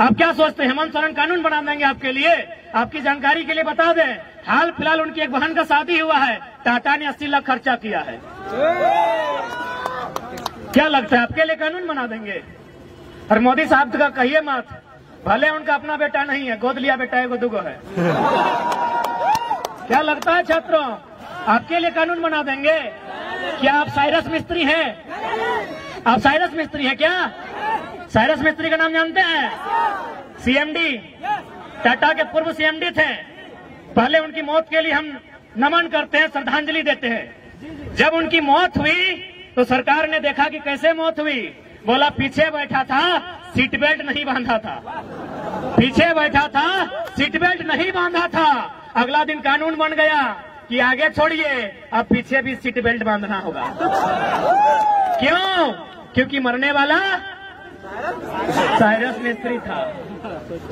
आप क्या सोचते हैं हेमंत सोरेन कानून बना देंगे आपके लिए? आपकी जानकारी के लिए बता दें, हाल फिलहाल उनकी एक बहन का शादी हुआ है, टाटा ने 80 लाख खर्चा किया है। क्या लगता है आपके लिए कानून बना देंगे? और मोदी साहब का कहिए मत, भले उनका अपना बेटा नहीं है, गोद लिया बेटा एगो दुगो है। क्या लगता है छात्रों, आपके लिए कानून बना देंगे? क्या आप साइरस मिस्त्री हैं? आप साइरस मिस्त्री हैं क्या? साइरस मिस्त्री का नाम जानते हैं? सीएमडी, टाटा के पूर्व सीएमडी थे। पहले उनकी मौत के लिए हम नमन करते हैं, श्रद्धांजलि देते हैं। जब उनकी मौत हुई तो सरकार ने देखा कि कैसे मौत हुई, बोला पीछे बैठा था, सीट बेल्ट नहीं बांधा था। पीछे बैठा था, सीट बेल्ट नहीं बांधा था। अगला दिन कानून बन गया कि आगे छोड़िए, अब पीछे भी सीट बेल्ट बांधना होगा। क्यों? क्योंकि मरने वाला साइरस मिस्त्री था।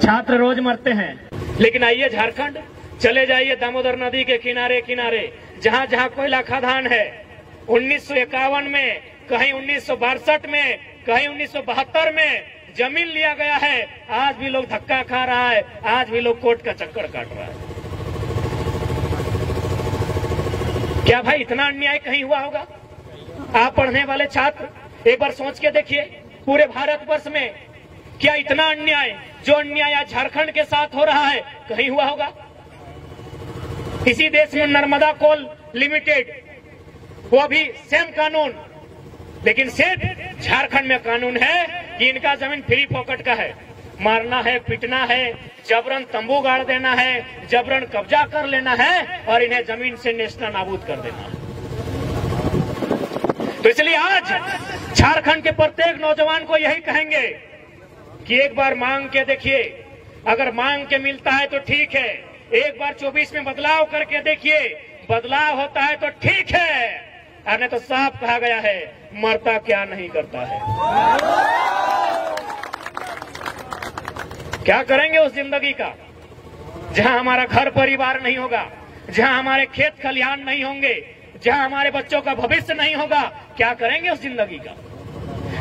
छात्र रोज मरते हैं। लेकिन आइए झारखंड चले जाइए, दामोदर नदी के किनारे किनारे जहां जहां कोयला खदान है, 1951 में, कहीं 1962 में, कहीं 1972 में जमीन लिया गया है। आज भी लोग धक्का खा रहा है, आज भी लोग कोर्ट का चक्कर काट रहा है। क्या भाई इतना अन्याय कहीं हुआ होगा? आप पढ़ने वाले छात्र एक बार सोच के देखिए, पूरे भारतवर्ष में क्या इतना अन्याय, जो अन्याय आज झारखंड के साथ हो रहा है, कहीं हुआ होगा? इसी देश में नर्मदा कोल लिमिटेड, वो भी सेम कानून, लेकिन सिर्फ झारखंड में कानून है कि इनका जमीन फ्री पॉकेट का है। मारना है, पीटना है, जबरन तंबू गाड़ देना है, जबरन कब्जा कर लेना है और इन्हें जमीन से नेस्ता नाबूद कर देना है। तो इसलिए आज झारखंड के प्रत्येक नौजवान को यही कहेंगे कि एक बार मांग के देखिए, अगर मांग के मिलता है तो ठीक है। एक बार 24 में बदलाव करके देखिए, बदलाव होता है तो ठीक है, और नहीं तो साफ कहा गया है, मरता क्या नहीं करता है। क्या करेंगे उस जिंदगी का जहां हमारा घर परिवार नहीं होगा, जहां हमारे खेत खलिहान नहीं होंगे, जहां हमारे बच्चों का भविष्य नहीं होगा? क्या करेंगे उस जिंदगी का?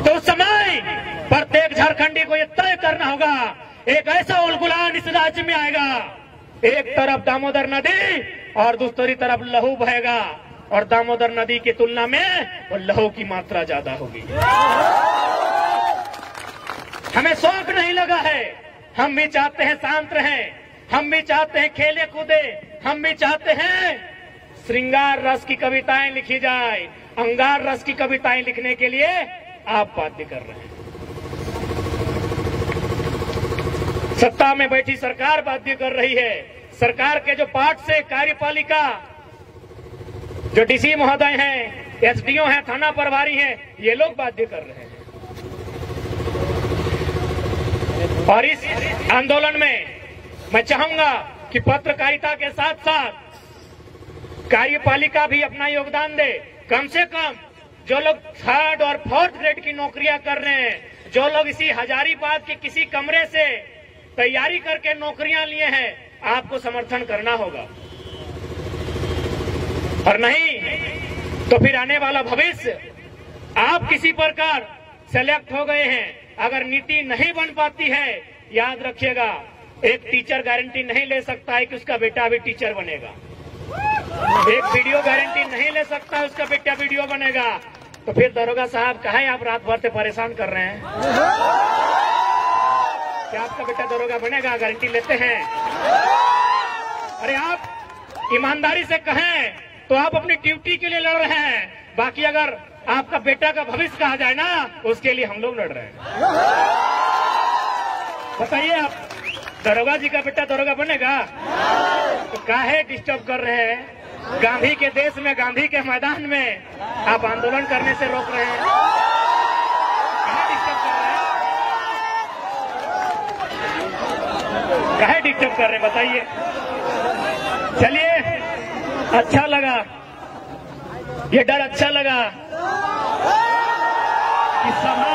तो उस समय प्रत्येक झारखंडी को यह तय करना होगा, एक ऐसा उलगुलान इस राज्य में आएगा, एक तरफ दामोदर नदी और दूसरी तरफ लहू बहेगा, और दामोदर नदी की तुलना में वो लहू की मात्रा ज्यादा होगी। हमें शौक नहीं लगा है, हम भी चाहते हैं शांत रहें, हम भी चाहते हैं खेले कूदे, हम भी चाहते हैं श्रृंगार रस की कविताएं लिखी जाए। अंगार रस की कविताएं लिखने के लिए आप बाध्य कर रहे हैं। सत्ता में बैठी सरकार बाध्य कर रही है। सरकार के जो पार्ट से कार्यपालिका, जो डीसी महोदय हैं, एसडीओ हैं, थाना प्रभारी हैं, ये लोग बाध्य कर रहे हैं। और इस आंदोलन में मैं चाहूंगा कि पत्रकारिता के साथ साथ कार्यपालिका भी अपना योगदान दे। कम से कम जो लोग 3rd और 4th ग्रेड की नौकरियां कर रहे हैं, जो लोग इसी हजारीबाग के किसी कमरे से तैयारी करके नौकरियां लिए हैं, आपको समर्थन करना होगा। और नहीं तो फिर आने वाला भविष्य, आप किसी प्रकार सेलेक्ट हो गए हैं, अगर नीति नहीं बन पाती है, याद रखिएगा, एक टीचर गारंटी नहीं ले सकता है कि उसका बेटा भी टीचर बनेगा। एक वीडियो गारंटी नहीं ले सकता है उसका बेटा वीडियो बनेगा। तो फिर दरोगा साहब कहे आप रात भर से परेशान कर रहे हैं? क्या आपका बेटा दरोगा बनेगा? गारंटी लेते हैं? अरे आप ईमानदारी से कहें तो आप अपनी ड्यूटी के लिए लड़ रहे हैं, बाकी अगर आपका बेटा का भविष्य कहा जाए ना, उसके लिए हम लोग लड़ रहे हैं। बताइए, आप दरोगा जी का बेटा दरोगा बनेगा? तो काहे डिस्टर्ब कर रहे हैं? गांधी के देश में, गांधी के मैदान में आप आंदोलन करने से रोक रहे हैं। काहे डिस्टर्ब कर रहे हैं? काहे डिस्टर्ब कर रहे हैं बताइए। चलिए, अच्छा लगा, ये डर अच्छा लगा कि सभा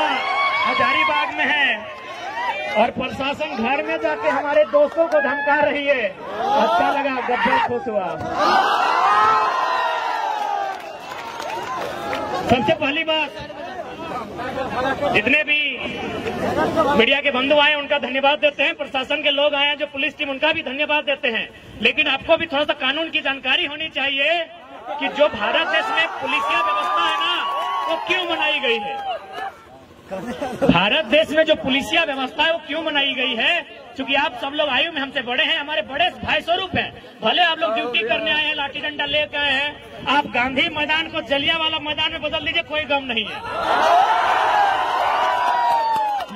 हजारीबाग में है और प्रशासन घर में जाके हमारे दोस्तों को धमका रही है। अच्छा लगा, गब्बर खुश हुआ। सबसे पहली बात, जितने भी मीडिया के बंधु आए उनका धन्यवाद देते हैं, प्रशासन के लोग आए हैं जो पुलिस टीम उनका भी धन्यवाद देते हैं। लेकिन आपको भी थोड़ा सा कानून की जानकारी होनी चाहिए कि जो भारत देश में पुलिसिया व्यवस्था है ना, वो क्यों बनाई गई है। भारत देश में जो पुलिसिया व्यवस्था है वो क्यों बनाई गई है, क्योंकि आप सब लोग आयु में हमसे बड़े हैं, हमारे बड़े भाई स्वरूप हैं। भले आप लोग ड्यूटी करने आए हैं, लाठी डंडा लेकर आए हैं, आप गांधी मैदान को जलियांवाला मैदान में बदल दीजिए, कोई गम नहीं है।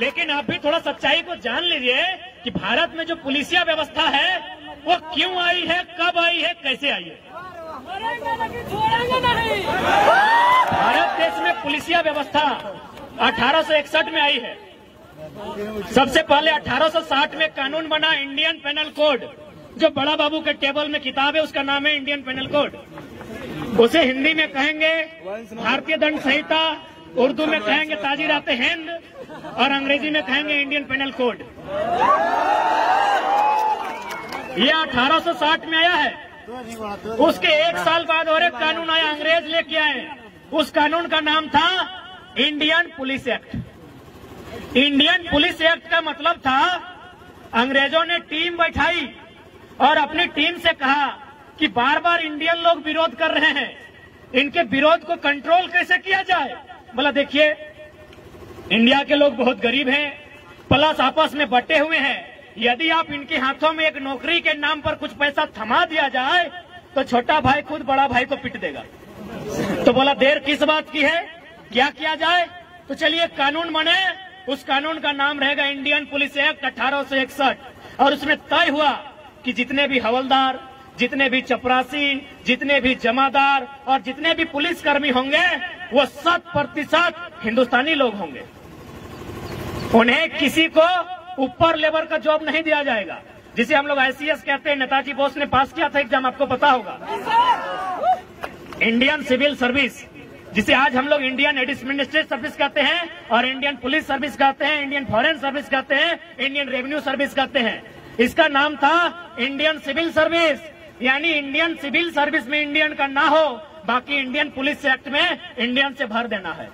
लेकिन आप भी थोड़ा सच्चाई को जान लीजिए कि भारत में जो पुलिसिया व्यवस्था है वो क्यों आई है, कब आई है, कैसे आई है। भारत देश में पुलिसिया व्यवस्था 1861 में आई है। सबसे पहले 1860 में कानून बना इंडियन पेनल कोड, जो बड़ा बाबू के टेबल में किताब है उसका नाम है इंडियन पेनल कोड। उसे हिंदी में कहेंगे भारतीय दंड संहिता, उर्दू में कहेंगे ताजीराते हिंद और अंग्रेजी में कहेंगे इंडियन पेनल कोड। यह 1860 में आया है। उसके एक साल बाद और एक कानून आया, अंग्रेज लेके आए। उस कानून का नाम था Indian police act. Indian police act का मतलब था अंग्रेजों ने टीम बैठाई और अपनी टीम से कहा कि बार बार इंडियन लोग विरोध कर रहे हैं, इनके विरोध को कंट्रोल कैसे किया जाए। बोला देखिए, इंडिया के लोग बहुत गरीब हैं, प्लस आपस में बटे हुए हैं। यदि आप इनके हाथों में एक नौकरी के नाम पर कुछ पैसा थमा दिया जाए तो छोटा भाई खुद बड़ा भाई को पीट देगा। तो बोला देर किस बात की है, क्या किया जाए। तो चलिए कानून बने, उस कानून का नाम रहेगा इंडियन पुलिस एक्ट 1861। और उसमें तय हुआ कि जितने भी हवलदार, जितने भी चपरासी, जितने भी जमादार और जितने भी पुलिसकर्मी होंगे वो 100% हिंदुस्तानी लोग होंगे। उन्हें किसी को ऊपर लेवल का जॉब नहीं दिया जाएगा, जिसे हम लोग ICS कहते हैं। नेताजी बोस ने पास किया था एग्जाम, आपको पता होगा। इंडियन सिविल सर्विस, जिसे आज हम लोग इंडियन एडमिनिस्ट्रेटिव सर्विस कहते हैं और इंडियन पुलिस सर्विस कहते हैं, इंडियन फॉरेन सर्विस कहते हैं, इंडियन रेवेन्यू सर्विस कहते हैं। इसका नाम था इंडियन सिविल सर्विस। यानी इंडियन सिविल सर्विस में इंडियन का ना हो, बाकी इंडियन पुलिस एक्ट में इंडियन से भर देना है।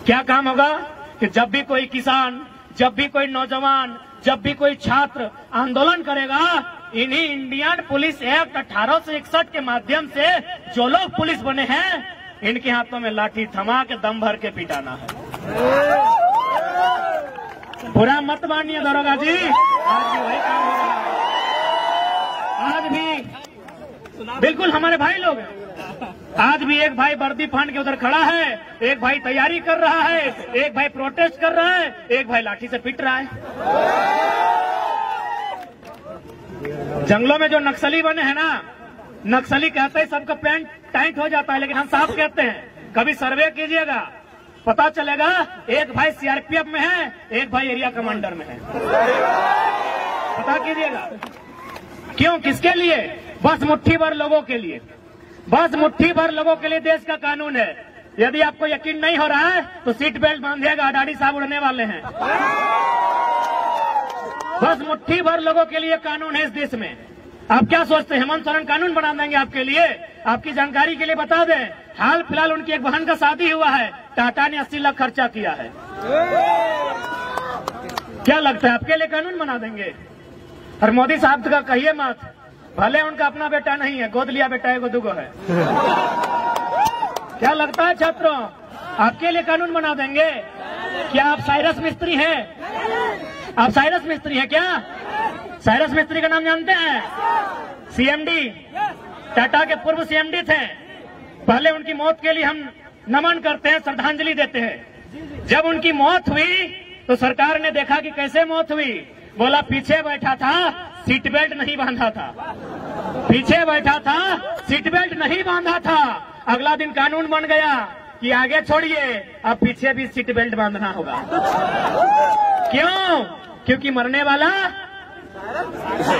क्या काम होगा कि जब भी कोई किसान, जब भी कोई नौजवान, जब भी कोई छात्र आंदोलन करेगा, इन्हीं इंडियन पुलिस एक्ट 1861 के माध्यम से जो लोग पुलिस बने हैं, इनके हाथों में लाठी थमा के दम भर के पिटाना है। बुरा मत मानिए दरोगा जी, आज भी वही काम हो रहा है। आज भी बिल्कुल हमारे भाई लोग हैं। आज भी एक भाई वर्दी पहन के उधर खड़ा है, एक भाई तैयारी कर रहा है, एक भाई प्रोटेस्ट कर रहा है, एक भाई लाठी से पिट रहा है। जंगलों में जो नक्सली बने हैं ना, नक्सली कहते हैं सबका पैंट टाइट हो जाता है, लेकिन हम साफ कहते हैं कभी सर्वे कीजिएगा, पता चलेगा एक भाई CRPF में है, एक भाई एरिया कमांडर में है। पता कीजिएगा क्यों, किसके लिए? बस मुट्ठी भर लोगों के लिए, बस मुट्ठी भर लोगों के लिए देश का कानून है। यदि आपको यकीन नहीं हो रहा है तो सीट बेल्ट बांधिएगा, अडानी साहब उड़ने वाले हैं। बस मुट्ठी भर लोगों के लिए कानून है इस देश में। आप क्या सोचते हैं हेमंत सोरेन कानून बना देंगे आपके लिए? आपकी जानकारी के लिए बता दें, हाल फिलहाल उनकी एक बहन का शादी हुआ है, टाटा ने 80 लाख खर्चा किया है। क्या लगता है आपके लिए कानून बना देंगे? और मोदी साहब का कहिए मत, भले उनका अपना बेटा नहीं है, गोद लिया बेटा एगो दुगो है। क्या लगता है छात्रों, आपके लिए कानून बना देंगे? क्या आप साइरस मिस्त्री हैं? आप साइरस मिस्त्री हैं क्या? साइरस मिस्त्री का नाम जानते हैं? CMD, टाटा के पूर्व CMD थे। पहले उनकी मौत के लिए हम नमन करते हैं, श्रद्धांजलि देते हैं। जब उनकी मौत हुई तो सरकार ने देखा कि कैसे मौत हुई, बोला पीछे बैठा था, सीट बेल्ट नहीं बांधा था, पीछे बैठा था, सीट बेल्ट नहीं बांधा था। अगला दिन कानून बन गया कि आगे छोड़िए, अब पीछे भी सीट बेल्ट बांधना होगा। क्यों? क्योंकि मरने वाला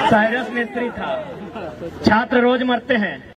साइरस मिस्त्री था। छात्र रोज मरते हैं।